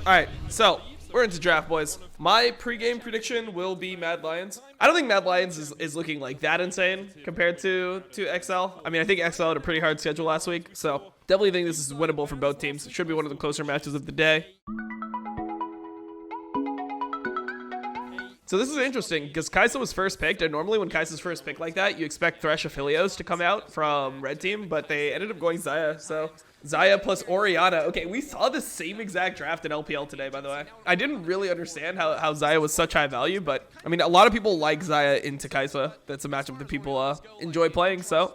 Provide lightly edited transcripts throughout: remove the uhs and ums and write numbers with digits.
Alright, so we're into draft, boys. My pregame prediction will be Mad Lions. I don't think Mad Lions is looking like that insane compared to XL. I mean, I think XL had a pretty hard schedule last week, so definitely think this is winnable for both teams. It should be one of the closer matches of the day. So this is interesting because Kai'Sa was first picked, and normally when Kai'Sa's first picked like that, you expect Thresh Aphelios to come out from red team, but they ended up going Xayah. So Xayah plus Orianna. Okay, we saw the same exact draft in LPL today, by the way. I didn't really understand how Xayah was such high value, but I mean, a lot of people like Xayah into Kai'Sa. That's a matchup that people enjoy playing, so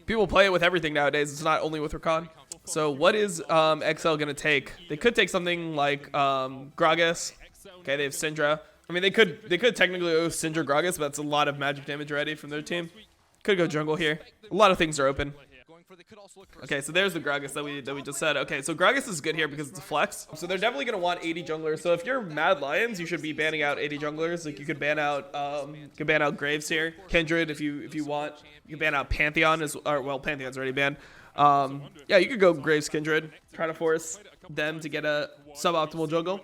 people play it with everything nowadays. It's not only with Rakan. So what is XL going to take? They could take something like Gragas. Okay, they have Syndra. I mean, they could technically go Syndra Gragas, but that's a lot of magic damage already from their team. Could go jungle here. A lot of things are open. Okay, so there's the Gragas that we just said. Okay, so Gragas is good here because it's a flex. So they're definitely gonna want 80 junglers. So if you're Mad Lions, you should be banning out 80 junglers. Like you could ban out Graves here, Kindred if you want. You can ban out Pantheon well, Pantheon's already banned. Yeah, you could go Graves, Kindred, try to force them to get a suboptimal jungle.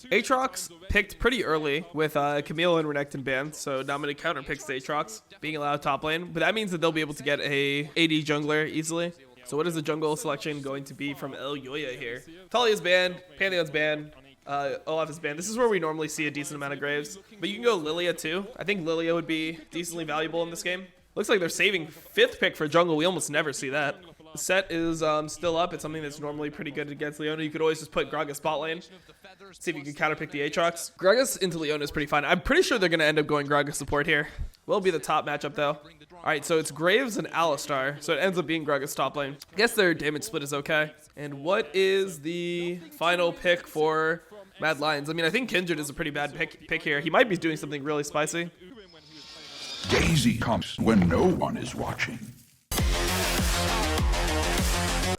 Aatrox picked pretty early with Camille and Renekton banned, so Dominate counter picks Aatrox being allowed top lane, but that means that they'll be able to get a AD jungler easily. So what is the jungle selection going to be from Elyoya here? Talia's banned, Pantheon's banned, Olaf is banned. This is where we normally see a decent amount of Graves, but you can go Lilia too. I think Lilia would be decently valuable in this game. Looks like they're saving 5th pick for jungle. We almost never see that. The set is still up. It's something that's normally pretty good against Leona. You could always just put Gragas spot lane. See if you can counterpick the Aatrox. Gragas into Leona is pretty fine. I'm pretty sure they're going to end up going Gragas support here. Will be the top matchup though. Alright, so it's Graves and Alistar. So it ends up being Gragas top lane. I guess their damage split is okay. And what is the final pick for Mad Lions? I mean, I think Kindred is a pretty bad pick here. He might be doing something really spicy. Daisy comes when no one is watching.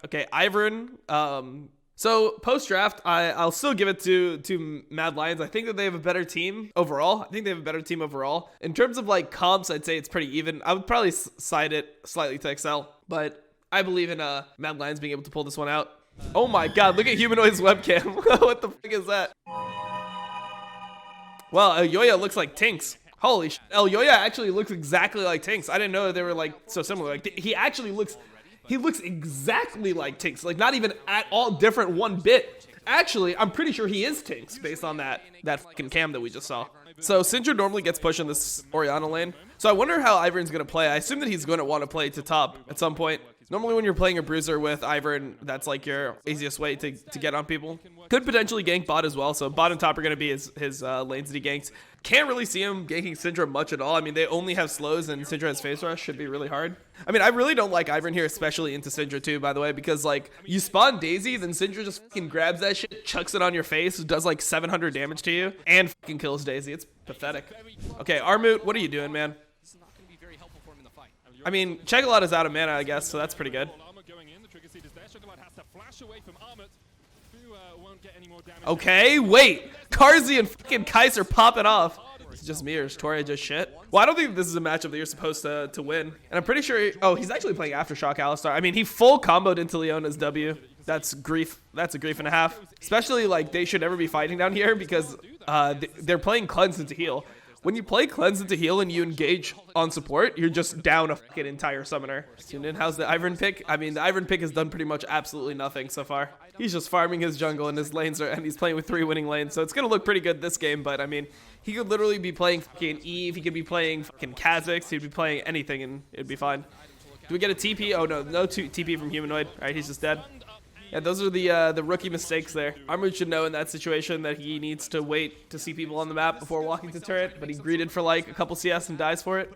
Okay, Ivern. So post-draft, I'll still give it to Mad Lions. I think that they have a better team overall. In terms of like comps, I'd say it's pretty even. I would probably side it slightly to XL, but I believe in Mad Lions being able to pull this one out. Oh my god, look at Humanoid's webcam. What the fuck is that? Well, Elyoya looks like Tinks. Holy shit. Elyoya actually looks exactly like Tinks. I didn't know they were like so similar. Like he actually looks exactly like Tinks. Like not even at all different one bit. Actually, I'm pretty sure he is Tinks based on that fucking cam that we just saw. So Syndra normally gets pushed in this Orianna lane. So I wonder how Ivern's going to play. I assume that he's going to want to play to top at some point. Normally when you're playing a bruiser with Ivern, that's like your easiest way to get on people. Could potentially gank bot as well. So bot and top are going to be his lanes that he ganks. Can't really see him ganking Syndra much at all. I mean, they only have slows and Syndra has face rush. Should be really hard. I mean, I really don't like Ivern here, especially into Syndra too, by the way, because like you spawn Daisy, then Syndra just fucking grabs that shit, chucks it on your face, does like 700 damage to you, and fucking kills Daisy. It's pathetic. Okay, Armut, what are you doing, man? I mean, Chegalot is out of mana, I guess, so that's pretty good. Okay, wait. Karzi and fucking Kais are popping off. It's just me or is Toria just shit? Well, I don't think this is a matchup that you're supposed to win. And I'm pretty sure... Oh, he's actually playing Aftershock Alistar. I mean, he full comboed into Leona's W. That's grief. That's a grief and a half. Especially, like, they should never be fighting down here because they're playing Cleanse into heal. When you play Cleanse into heal and you engage on support, you're just down a fucking entire summoner. Tune in. How's the Ivern pick? I mean, the Ivern pick has done pretty much absolutely nothing so far. He's just farming his jungle and his lanes and he's playing with 3 winning lanes. So it's going to look pretty good this game, but I mean, he could literally be playing fucking Eve. He could be playing fucking Kha'Zix. He'd be playing anything and it'd be fine. Do we get a TP? Oh, no TP from Humanoid. All right, he's just dead. Yeah, those are the rookie mistakes there. Armut should know in that situation that he needs to wait to see people on the map before walking to turret, but he greeted for like a couple CS and dies for it.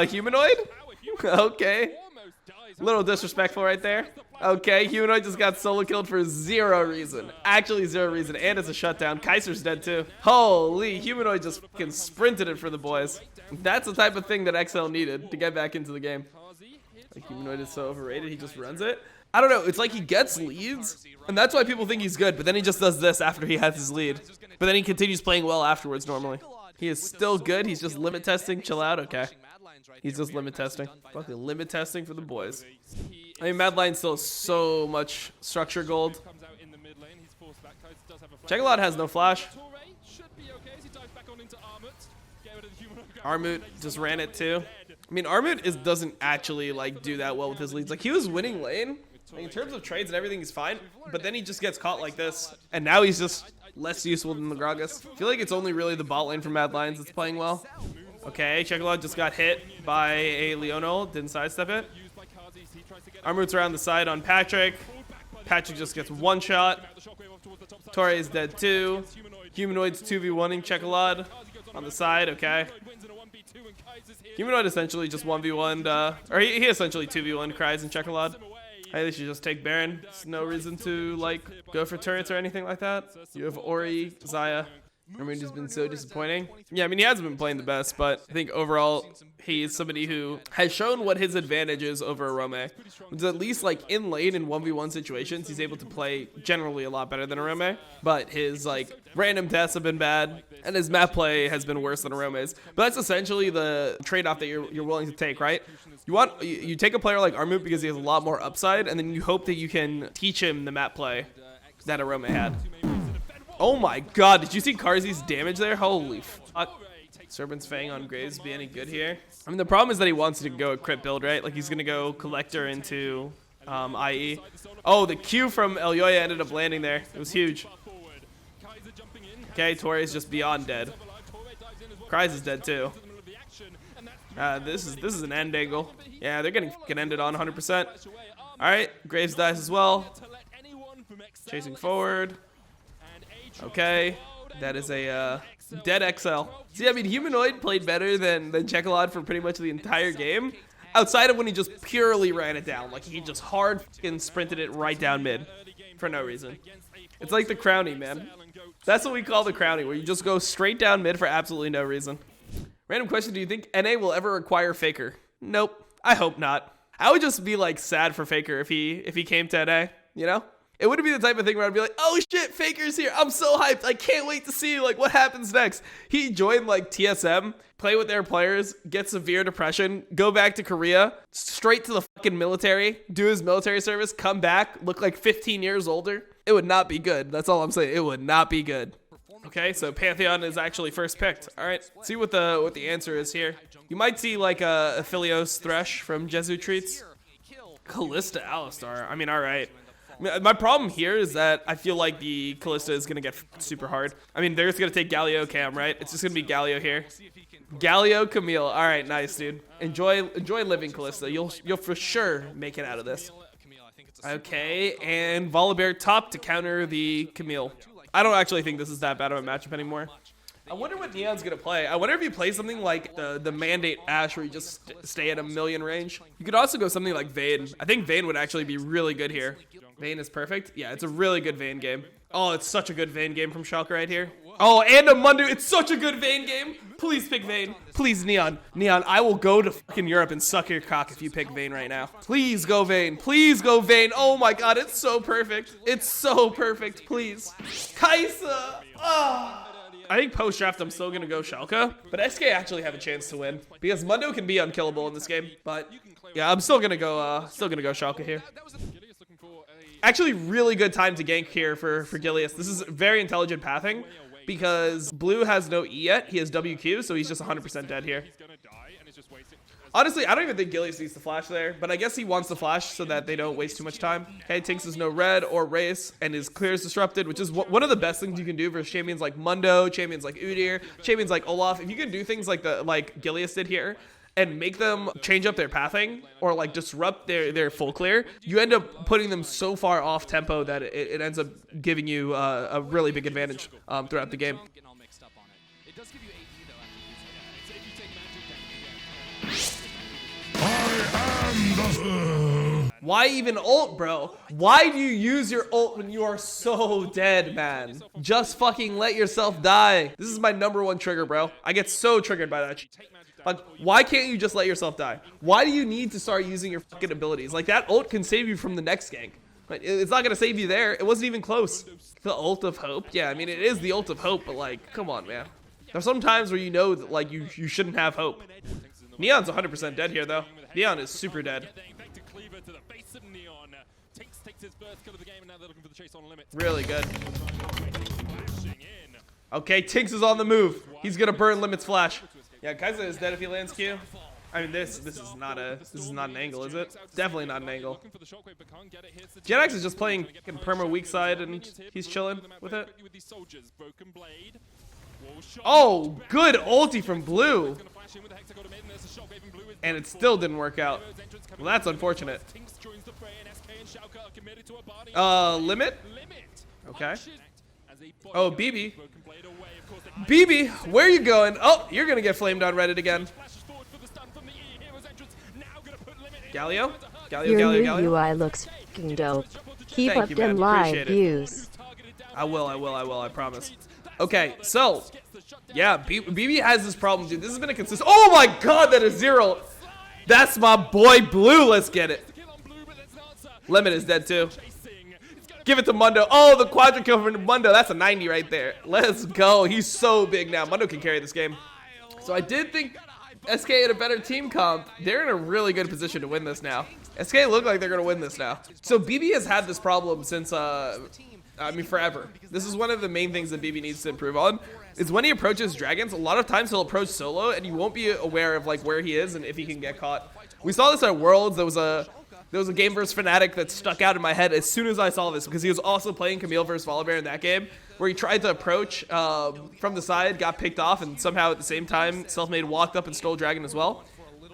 Humanoid? Okay. A little disrespectful right there. Okay, Humanoid just got solo killed for 0 reason. Actually 0 reason, and it's a shutdown. Kaiser's dead too. Holy, Humanoid just fucking sprinted it for the boys. That's the type of thing that XL needed to get back into the game. Like, Humanoid is so overrated, he just runs it. I don't know, it's like he gets leads, and that's why people think he's good, but then he just does this after he has his lead. But then he continues playing well afterwards normally. He is still good, he's just limit testing, chill out, okay. He's just limit testing. Fucking limit testing for the boys. I mean, Mad Lion still has so much structure gold. Checkalot has no flash. Armut just ran it too. I mean, Armut doesn't actually like do that well with his leads. Like, he was winning lane. Like, in terms of trades and everything, he's fine. But then he just gets caught like this. And now he's just less useful than the Gragas. I feel like it's only really the bot lane for Mad Lions that's playing well. Okay, Checkalot just got hit by a Leonel. Didn't sidestep it. Armut's around the side on Patrick. Patrick just gets one shot. Torre is dead too. Humanoid's 2v1ing Checkalot on the side. Okay. Humanoid essentially just 1v1'd, or he essentially 2v1'd Cries and Checkalot. Hey, they should just take Baron. There's no reason to, like, go for turrets or anything like that. You have Ori, Xayah. I mean, he's been so disappointing. Yeah, I mean, he hasn't been playing the best, but I think overall, he's somebody who has shown what his advantage is over Arome. Which is at least, like, in lane in 1v1 situations, he's able to play generally a lot better than Arome. But his, like, random tests have been bad, and his map play has been worse than Arome's. But that's essentially the trade-off that you're willing to take, right? You take a player like Armut because he has a lot more upside, and then you hope that you can teach him the map play that Arome had. Oh my god, did you see kha'zix's damage there? Holy fuck. Serpent's Fang on Graves be any good here? I mean, the problem is that he wants to go a crit build, right? Like, he's going to go Collector into IE. Oh, the Q from Elyoya ended up landing there. It was huge. Okay, Torre's just beyond dead. Cries is dead too. This is an end angle. Yeah, they're getting fucking ended on 100%. Alright, Graves dies as well. Chasing forward. Okay, that is a dead XL. See, I mean, Humanoid played better than Checkalot for pretty much the entire game. Outside of when he just purely ran it down. Like, he just hard fucking sprinted it right down mid for no reason. It's like the Crownie, man. That's what we call the Crownie, where you just go straight down mid for absolutely no reason. Random question, do you think NA will ever acquire Faker? Nope, I hope not. I would just be, like, sad for Faker if he came to NA, you know? It wouldn't be the type of thing where I'd be like, oh shit, Faker's here. I'm so hyped. I can't wait to see, like, what happens next. He joined, like, TSM, play with their players, get severe depression, go back to Korea, straight to the fucking military, do his military service, come back, look like 15 years older. It would not be good. That's all I'm saying. It would not be good. Okay, so Pantheon is actually first picked. All right, let's see what the answer is here. You might see, like, a Philios Thresh from Jesu Treats. Kalista Alistar. I mean, all right. My problem here is that I feel like the Kalista is going to get super hard. I mean, they're just going to take Galio Cam, right? It's just going to be Galio here. Galio Camille. All right, nice, dude. Enjoy living, Kalista. You'll for sure make it out of this. Okay, and Volibear top to counter the Camille. I don't actually think this is that bad of a matchup anymore. I wonder what Neon's going to play. I wonder if he plays something like the Mandate Ashe where you just stay at a million range. You could also go something like Vayne. I think Vayne would actually be really good here. Vayne is perfect. Yeah, it's a really good Vayne game. Oh, it's such a good Vayne game from Schalke right here. Oh, and a Mundu. It's such a good Vayne game. Please pick Vayne. Please, Neon. Neon, I will go to fucking Europe and suck your cock if you pick Vayne right now. Please go Vayne. Please go Vayne. Oh my god, it's so perfect. It's so perfect. Please. Kaisa. Oh. I think post-draft I'm still going to go Schalke, but SK actually have a chance to win because Mundo can be unkillable in this game, but yeah, I'm still going to go Schalke here. Actually, really good time to gank here for Gilius. This is very intelligent pathing because Blue has no E yet. He has WQ, so he's just 100% dead here. Honestly, I don't even think Gilius needs to flash there, but I guess he wants to flash so that they don't waste too much time. Okay, Tinks has no red or race, and his clear is disrupted, which is one of the best things you can do versus champions like Mundo, champions like Udyr, champions like Olaf. If you can do things like Gilius did here, and make them change up their pathing or like disrupt their full clear, you end up putting them so far off tempo that it ends up giving you a really big advantage throughout the game. Why even ult, bro? Why do you use your ult when you are so dead, man? Just fucking let yourself die. This is my #1 trigger, bro. I get so triggered by that. Like, why can't you just let yourself die? Why do you need to start using your fucking abilities? Like, that ult can save you from the next gank. But it's not gonna save you there. It wasn't even close. The ult of hope? Yeah, I mean, it is the ult of hope, but like, come on, man. There's some times where you know that, like, you shouldn't have hope. Neon's 100% dead here, though. Neon is super dead. Really good. Okay, Tinks is on the move. He's gonna burn Limit's flash. Yeah, Kai'Sa is dead if he lands Q. I mean, this is not an angle, is it? Definitely not an angle. JetX is just playing in perma weak side, and he's chilling with it. Oh, good ulti from Blue. And it still didn't work out. Well, that's unfortunate. Limit? Okay. Oh, BB. BB, where are you going? Oh, you're going to get flamed on Reddit again. Galio? Your new UI looks f***ing dope. Keep Thank up you, them man. live Appreciate it. views. I will, I promise. Okay, so, yeah, BB has this problem, dude. This has been a consistent. Oh my god, that is 0. That's my boy Blue. Let's get it. Limit is dead too. Give it to Mundo. Oh, the quadra kill from Mundo. That's a 90 right there. Let's go. He's so big now. Mundo can carry this game. So I did think SK had a better team comp. They're in a really good position to win this now. SK look like they're going to win this now. So BB has had this problem since, forever. This is one of the main things that BB needs to improve on. Is when he approaches dragons, a lot of times he'll approach solo and you won't be aware of like where he is and if he can get caught. We saw this at Worlds. There was a game versus Fnatic that stuck out in my head as soon as I saw this because he was also playing Camille versus Volibear in that game where he tried to approach from the side, got picked off, and somehow at the same time Selfmade walked up and stole dragon as well.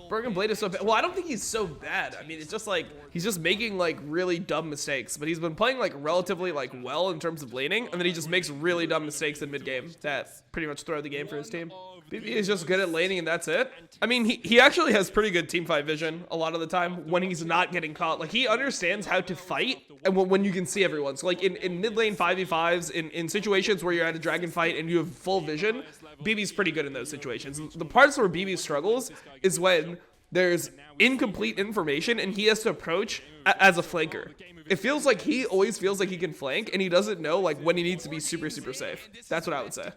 Broken Blade is so bad. Well, I don't think he's so bad. I mean, it's just like he's just making like really dumb mistakes, but he's been playing like relatively like well in terms of laning, and then he just makes really dumb mistakes in mid game that pretty much throw the game for his team. BB is just good at laning and that's it. I mean, he actually has pretty good teamfight vision a lot of the time when he's not getting caught. Like he understands how to fight and when you can see everyone. So like in mid lane 5v5s, in situations where you're at a dragon fight and you have full vision, BB's pretty good in those situations. The parts where BB struggles is when there's incomplete information and he has to approach as a flanker. It feels like he always feels like he can flank and he doesn't know like when he needs to be super safe. That's what I would say.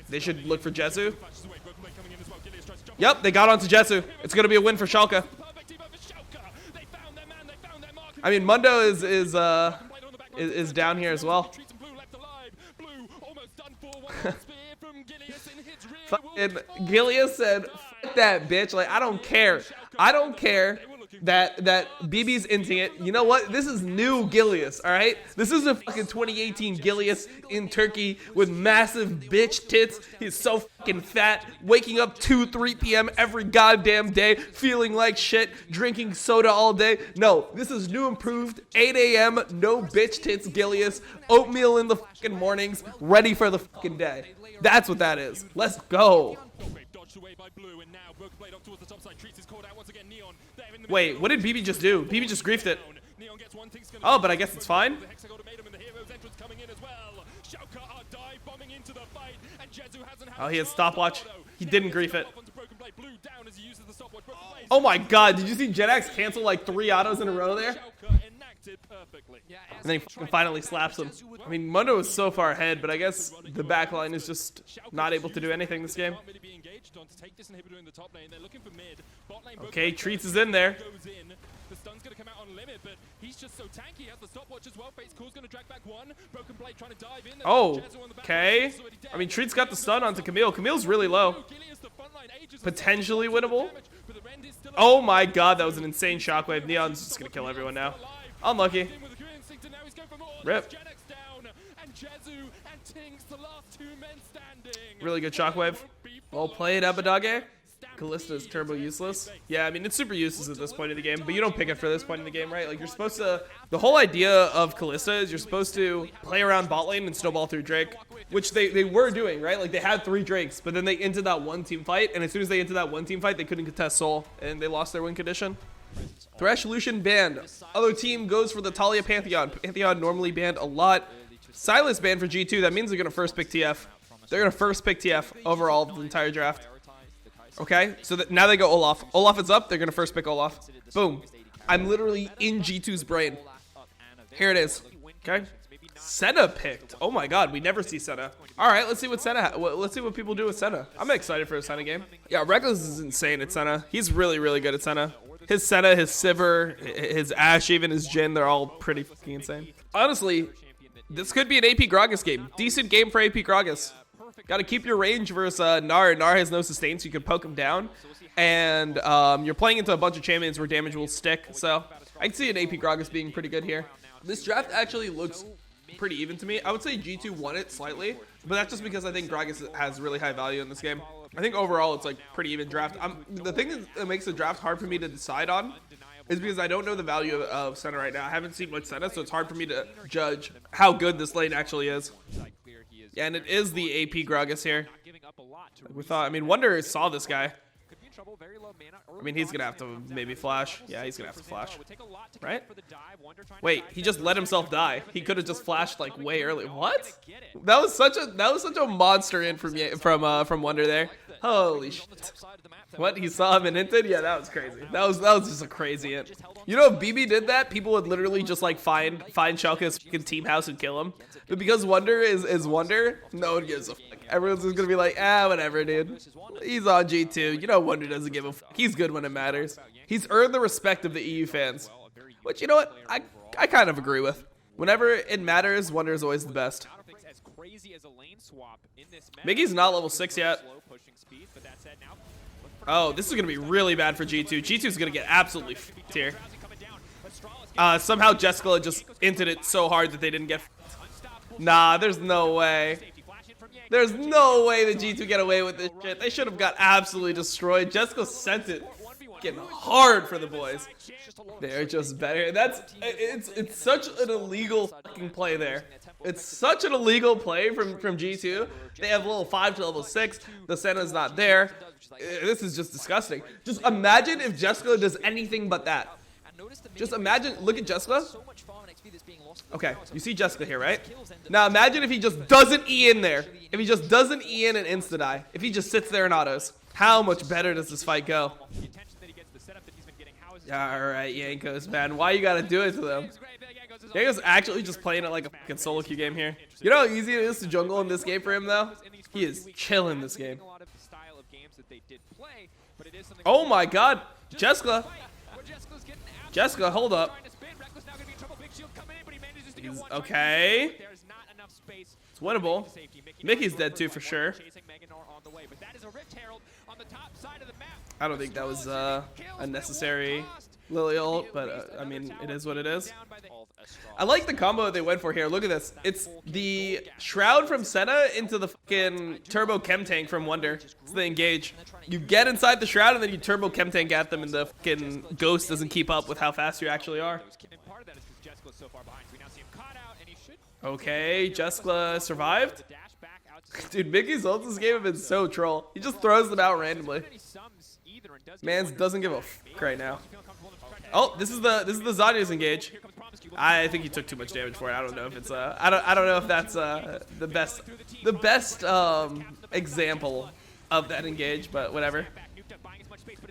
They should look for Jesu. Yep, they got onto Jesu. It's gonna be a win for Schalke. I mean, Mundo is down here as well. Fucking Gilius said, "Fuck that bitch." Like, I don't care. I don't care that BB's inting it. You know what? This is new Gilius, all right? This is a fucking 2018 Gilius in Turkey with massive bitch tits. He's so fucking fat, waking up 2-3 p.m. every goddamn day, feeling like shit, drinking soda all day. No, this is new improved 8 a.m. no bitch tits Gilius, oatmeal in the fucking mornings, ready for the fucking day. That's what that is. Let's go. Wait, what did BB just do? BB just griefed it. Oh, but I guess it's fine. Oh, he had stopwatch. He didn't grief it. Oh my god, did you see JetX cancel like 3 autos in a row there? And then he finally slaps him. I mean, Mundo is so far ahead, but I guess the backline is just not able to do anything this game. Okay, Treats is in there. Oh, okay. I mean, Treats got the stun onto Camille. Camille's really low. Potentially winnable. Oh my god, that was an insane shockwave. Neon's just gonna kill everyone now. Unlucky. Rip. Really good shockwave. Well played, Abadage. Callista is turbo useless. Yeah, I mean, it's super useless at this point in the game, but you don't pick it for this point in the game, right? Like, you're supposed to... The whole idea of Callista is you're supposed to play around bot lane and snowball through Drake, which they were doing, right? Like, they had 3 Drakes, but then they entered that one team fight, and as soon as they entered that one team fight, they couldn't contest Soul, and they lost their win condition. Thresh Lucian banned. Other team goes for the Talia Pantheon. Pantheon normally banned a lot. Silas banned for G2. That means they're going to first pick TF. They're going to first pick TF overall the entire draft. Okay, so that now they go Olaf. Olaf is up. They're going to first pick Olaf. Boom. I'm literally in G2's brain. Here it is. Okay. Senna picked. Oh my god, we never see Senna. All right, let's see what Senna. Let's see what people do with Senna. I'm excited for a Senna game. Yeah, Reckless is insane at Senna. He's really good at Senna. His Senna, his Sivir, his Ashe, even his Jhin, they're all pretty fucking insane. Honestly, this could be an AP Gragas game. Decent game for AP Gragas. Got to keep your range versus Gnar. Gnar has no sustain, so you can poke him down. And you're playing into a bunch of champions where damage will stick. So I can see an AP Gragas being pretty good here. This draft actually looks pretty even to me. I would say G2 won it slightly, but that's just because I think Gragas has really high value in this game. I think overall it's like pretty even draft. The thing that makes the draft hard for me to decide on is because I don't know the value of Senna right now. I haven't seen much Senna, so it's hard for me to judge how good this lane actually is. Yeah, and it is the AP Gragas here. Like we thought. I mean, Wonder saw this guy. I mean, he's going to have to maybe flash. Yeah, he's going to have to flash. Right? Wait, he just let himself die. He could have just flashed like way early. What? That was such a monster in from Wonder there. Holy shit. What? He saw him and hinted? Yeah, that was crazy. That was just a crazy hint. You know, if BB did that, people would literally just like find Schalke's fucking team house and kill him. But because Wonder is Wonder, no one gives a fuck. Everyone's just gonna be like, whatever, dude. He's on G2. You know Wonder doesn't give a fuck. He's good when it matters. He's earned the respect of the EU fans. Which, you know what? I kind of agree with. Whenever it matters, Wonder is always the best. Mickey's not level 6 yet. Oh, this is going to be really bad for G2. G2's going to get absolutely f***ed here. Somehow Jessica just inted it so hard that they didn't get f***ed. Nah, there's no way. There's no way the G2 get away with this shit. They should have got absolutely destroyed. Jessica sent it getting hard for the boys. They're just better. It's such an illegal fucking play there. It's such an illegal play from G2. They have level 5 to level 6. The Senna's not there. This is just disgusting. Just imagine if Jessica does anything but that. Just imagine, look at Jessica. Okay, you see Jessica here, right? Now imagine if he just doesn't E in there. If he just doesn't E in and insta-die. If he just sits there in autos. How much better does this fight go? Alright, Yankos, man. Why you gotta do it to them? Yanko's actually just playing it like a fucking SoloQ game here. You know how easy it is to jungle in this game for him, though? He is chilling this game. Oh my god. Jessica. Jessica, hold up. Okay. It's winnable. Mickey's dead too for sure. I don't think that was a necessary Lily ult, but I mean, it is what it is. I like the combo that they went for here. Look at this. It's the Shroud from Senna into the fucking Turbo Chem Tank from Wonder. It's the engage. You get inside the Shroud and then you Turbo Chem Tank at them and the fucking Ghost doesn't keep up with how fast you actually are. Okay, Jessica survived. Dude, Mickey's ult this game have been so troll. He just throws them out randomly. Mans doesn't give a fuck right now. Oh, this is the Zanya's engage. I think he took too much damage for it. I don't know if it's I don't know if that's the best example of that engage, but whatever.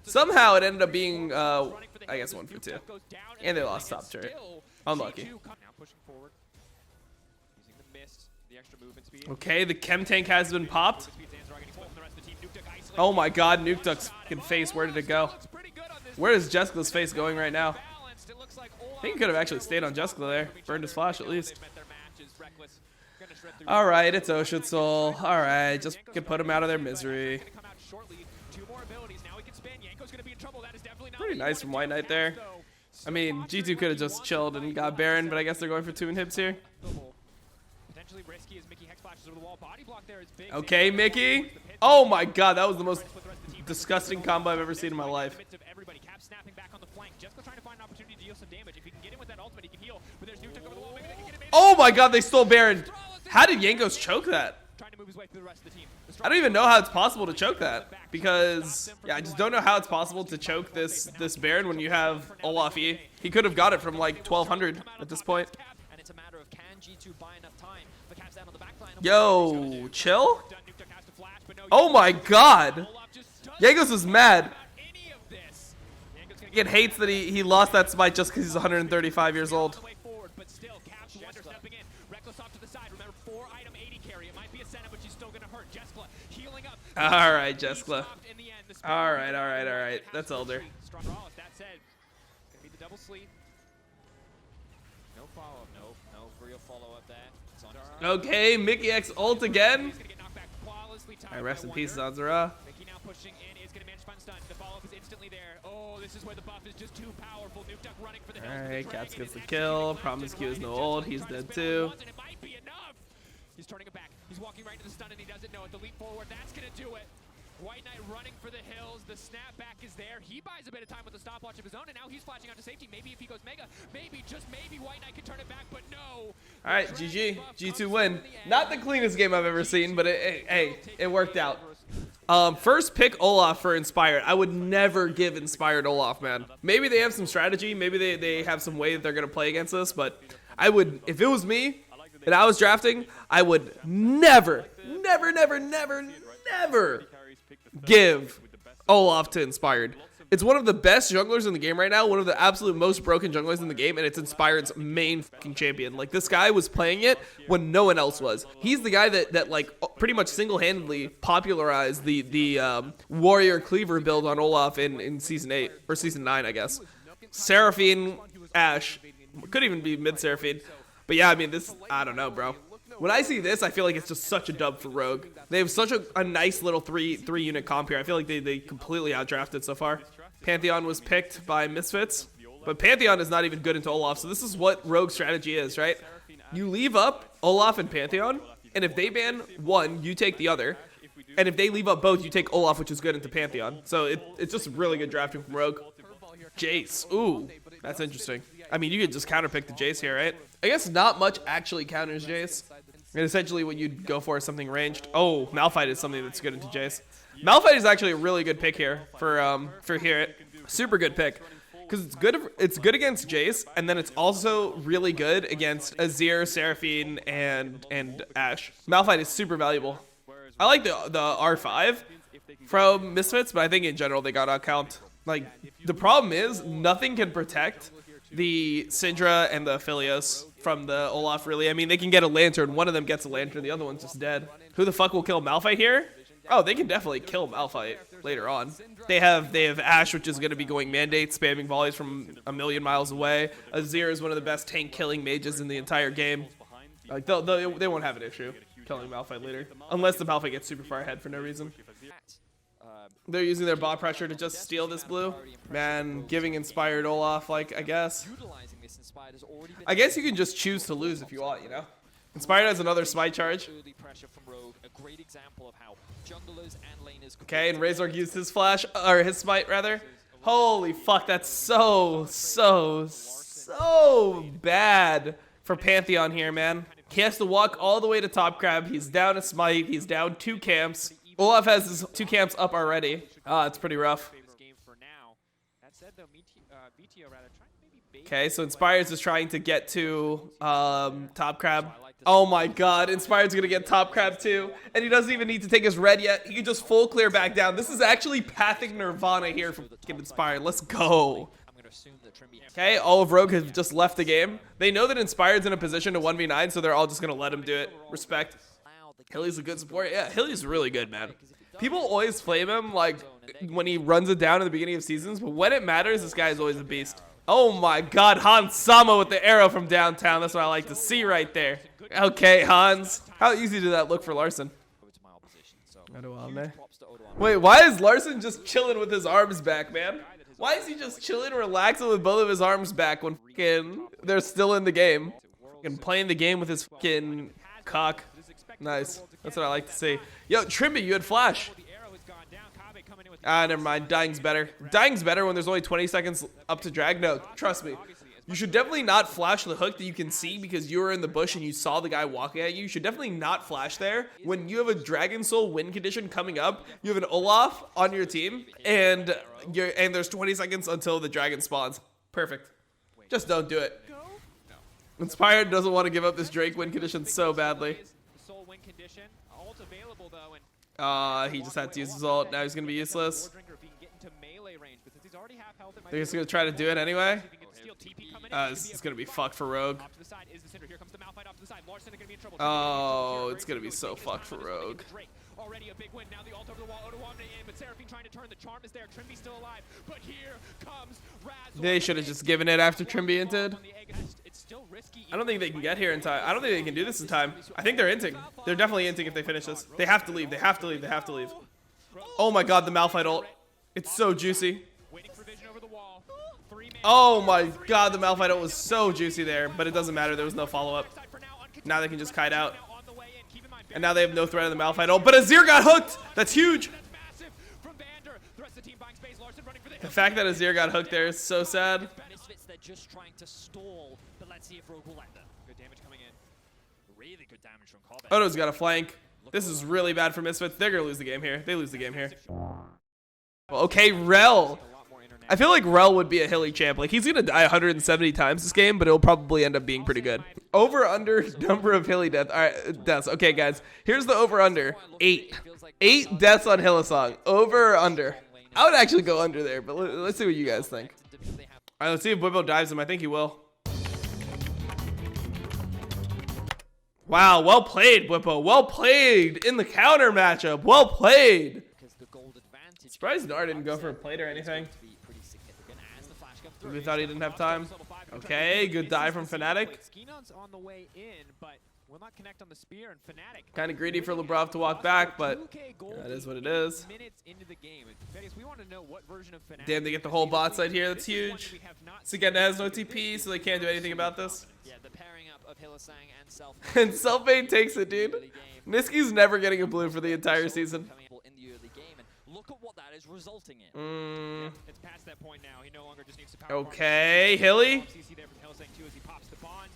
Somehow it ended up being I guess 1 for 2, and they lost top turret. Unlucky. Okay, the Chem Tank has been popped. Oh my god, Nuke Duck's fucking face, where did it go? Where is Jessica's face going right now? I think he could have actually stayed on Jessica there. Burned his flash at least. Alright, it's Ocean Soul. Alright, just put him out of their misery. Pretty nice from White Knight there. I mean, G2 could have just chilled and got Baron, but I guess they're going for 2 inhibs here. Okay, Mickey. Oh my god, that was the most disgusting combo I've ever seen in my life. Oh my god, they stole Baron. How did Yankos choke that? I don't even know how it's possible to choke that. Because, yeah, I just don't know how it's possible to choke this Baron when you have Olaf E. He could have got it from like 1200 at this point. Yo, chill? Oh my god. Yankos is mad. He hates that he lost that smite just because he's 135 years old. Alright, Jessica. Alright. That's Elder. said, gonna be the double sleep. No follow-up, no real follow-up there. Okay, Mickey X ult again. He's gonna get knocked back flawlessly timed Alright, rest by in peace, Wonder. Zanzara. Mickey now pushing in, is gonna manage to find stun. The follow-up is instantly there. Oh, this is where the buff is just too powerful. Nuke Duck running for the hills. Alright, Caps gets the kill. Promise Q is no ult. He's dead too. And it might be enough. He's turning it back. He's walking right to the stun and he doesn't know it. The leap forward, that's gonna do it. White Knight running for the hills. The snapback is there. He buys a bit of time with the stopwatch of his own, and now he's flashing out to safety. Maybe if he goes mega, maybe, just maybe, White Knight can turn it back, but no. Alright, GG. G2 win. Not the cleanest game I've ever seen, but it worked out. First pick Olaf for Inspired. I would never give Inspired Olaf, man. Maybe they have some strategy. Maybe they have some way that they're going to play against us, but I would, if it was me and I was drafting, I would never give Olaf to Inspired. It's one of the best junglers in the game right now, one of the absolute most broken junglers in the game, and it's Inspired's main fucking champion. Like, this guy was playing it when no one else was. He's the guy that like pretty much single-handedly popularized the warrior cleaver build on Olaf in season 8 or season 9, I guess. Seraphine, Ashe, could even be mid Seraphine, but yeah, I mean, this, I don't know, bro. When I see this, I feel like it's just such a dub for Rogue. They have such a nice little three unit comp here. I feel like they completely outdrafted so far. Pantheon was picked by Misfits, but Pantheon is not even good into Olaf, so this is what Rogue strategy is, right? You leave up Olaf and Pantheon, and if they ban one, you take the other, and if they leave up both, you take Olaf, which is good, into Pantheon. So it's just really good drafting from Rogue. Jace, ooh, that's interesting. I mean, you could just counterpick the Jace here, right? I guess not much actually counters Jace. And essentially what you'd go for is something ranged. Oh, Malphite is something that's good into Jace. Malphite is actually a really good pick here for here. Super good pick. Because it's good against Jace, and then it's also really good against Azir, Seraphine, and Ashe. Malphite is super valuable. I like the R5 from Misfits, but I think in general they got outcount. Like, the problem is nothing can protect the Syndra and the Aphelios from the Olaf, really. I mean, they can get a lantern. One of them gets a lantern. The other one's just dead. Who the fuck will kill Malphite here? Oh, they can definitely kill Malphite later on. They have Ashe, which is going to be going mandate, spamming volleys from a million miles away. Azir is one of the best tank killing mages in the entire game. Like, they won't have an issue killing Malphite later, unless the Malphite gets super far ahead for no reason. They're using their bot pressure to just steal this blue. Man, giving Inspired Olaf, like, I guess you can just choose to lose if you want, you know? Inspired has another smite charge. Okay, and Razork used his flash, or his smite, rather. Holy fuck, that's so bad for Pantheon here, man. He has to walk all the way to top crab. He's down a smite. He's down 2 camps. Olaf has his 2 camps up already. It's pretty rough. Okay, so Inspired's is trying to get to top crab. Oh my god, Inspired's gonna get top crab too. And he doesn't even need to take his red yet. He can just full clear back down. This is actually pathing Nirvana here from Inspired. Let's go. Okay, all of Rogue has just left the game. They know that Inspired's in a position to 1v9, so they're all just gonna let him do it. Respect. Hilly's a good support. Yeah, Hilly's really good, man. People always flame him like when he runs it down in the beginning of seasons, but when it matters, this guy is always a beast. Oh my god, Hans Sama with the arrow from downtown. That's what I like to see right there. Okay, Hans. How easy did that look for Larson? Wait, why is Larson just chilling with his arms back, man? Why is he just chilling, relaxing with both of his arms back when they're still in the game? Fucking playing the game with his fucking cock. Nice. That's what I like to see. Yo, Trimby, you had flash. Never mind. Dying's better. Dying's better when there's only 20 seconds up to drag. No, trust me. You should definitely not flash the hook that you can see because you were in the bush and you saw the guy walking at you. You should definitely not flash there. When you have a Dragon Soul win condition coming up, you have an Olaf on your team, and there's 20 seconds until the dragon spawns. Perfect. Just don't do it. Inspired doesn't want to give up this Drake win condition so badly. He just had to use his ult. Now he's going to be useless. They're just going to try to do it anyway. This is going to be fucked for Rogue. Oh, it's going to be so fucked for Rogue. Already a big win. Now the ult over the wall. Odoamne in, but Seraphine trying to turn. The charm is there. Trimby's still alive. But here comes Raz. They should have just given it after Trimby inted. It's still risky. I don't think they can get here in time. I don't think they can do this in time. I think they're inting. They're definitely inting if they finish this. They have to leave. They have to leave. They have to leave. Oh my god, the Malphite ult. It's so juicy. Waiting for vision over the wall. Oh my god, the Malphite ult was so juicy there, but it doesn't matter. There was no follow-up. Now they can just kite out. And now they have no threat of the Malphite ult. But Azir got hooked! That's huge! The fact that Azir got hooked there is so sad. Misfits, they're just trying to stall, but let's see if Rogue will let them. Good damage coming in. Really good damage from Corbett. Odo's got a flank. This is really bad for Misfits. They're gonna lose the game here. They lose the game here. Well, okay, Rel. I feel like Rel would be a Hilly champ. Like, he's gonna die 170 times this game, but it'll probably end up being pretty good. Over under number of Hilly deaths. All right, deaths. Okay, guys. Here's the over under. 8. 8 deaths on Hillsong. Over or under? I would actually go under there, but let's see what you guys think. All right, let's see if Bwipo dives him. I think he will. Wow, well played, Bwipo. Well played in the counter matchup. Well played. Surprised Nar didn't go for a plate or anything. We thought he didn't have time. Okay, good dive from Fnatic. on the way in, but will not connect on the spear, and Fnatic Kind of greedy for Lebrov to walk back, but that is what it is. Minutes into the game. We want to know what version of Fnatic. Damn, they get the whole bot side here. That's huge. Sigenda has no TP, so they can't do anything about this. Yeah, the pairing up of Hillsong and Self. And Selfmade takes it, dude. Niski's never getting a blue for the entire season. Look at what that is resulting in. Yeah, it's past that point now. He no longer just needs to power Okay, Hilly.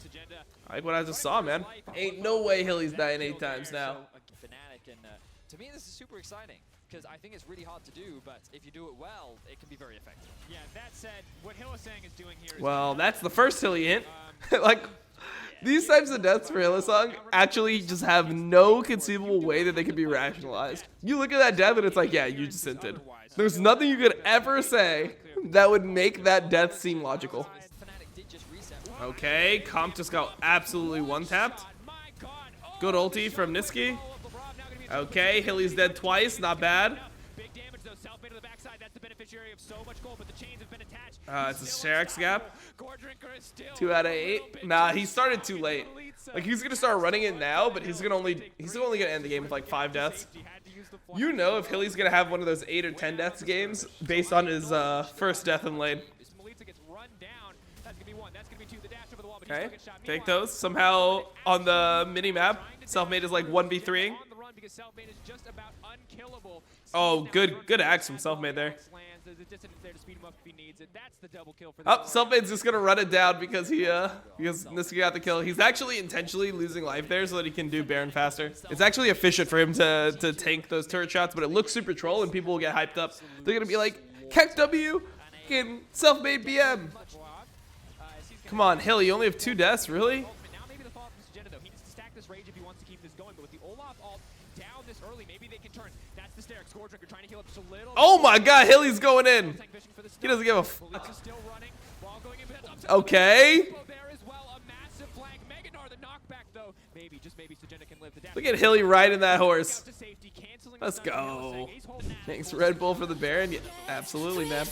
Agenda. I like what I just saw, man. Ain't no way Hilly's dying 8 times now. Fnatic, and to me this is super exciting because I think it's really hard to do, but if you do it well, it can be very effective. Yeah, that said, what Hillsong is doing here is well, that's the first Hilly hint. Like, these types of deaths for Hillsong actually just have no conceivable way that they can be rationalized. You look at that death and it's like, yeah, you just hinted. There's nothing you could ever say that would make that death seem logical. Okay, Comp just got absolutely one-tapped. Good ulti from Niski. Okay, Hilly's dead twice, not bad. It's a Sharax gap. 2 out of 8. Nah, he started too late. Like, he's gonna start running it now, but he's only gonna end the game with like 5 deaths. You know if Hilly's gonna have one of those 8 or 10 deaths games based on his first death in lane. Okay, take those. Somehow on the mini map, Selfmade is like 1v3. Oh, good axe from Selfmade there. Oh, Selfmade's just gonna run it down because because Niski got the kill. He's actually intentionally losing life there so that he can do Baron faster. It's actually efficient for him to tank those turret shots, but it looks super troll and people will get hyped up. They're gonna be like, Keck W, fucking Selfmade BM. Come on, Hill, you only have 2 deaths, really? Oh my god, Hilly's going in. He doesn't give a fuck. Okay. Look at Hilly riding that horse. Let's go. Thanks, Red Bull, for the Baron. Yeah, absolutely, man.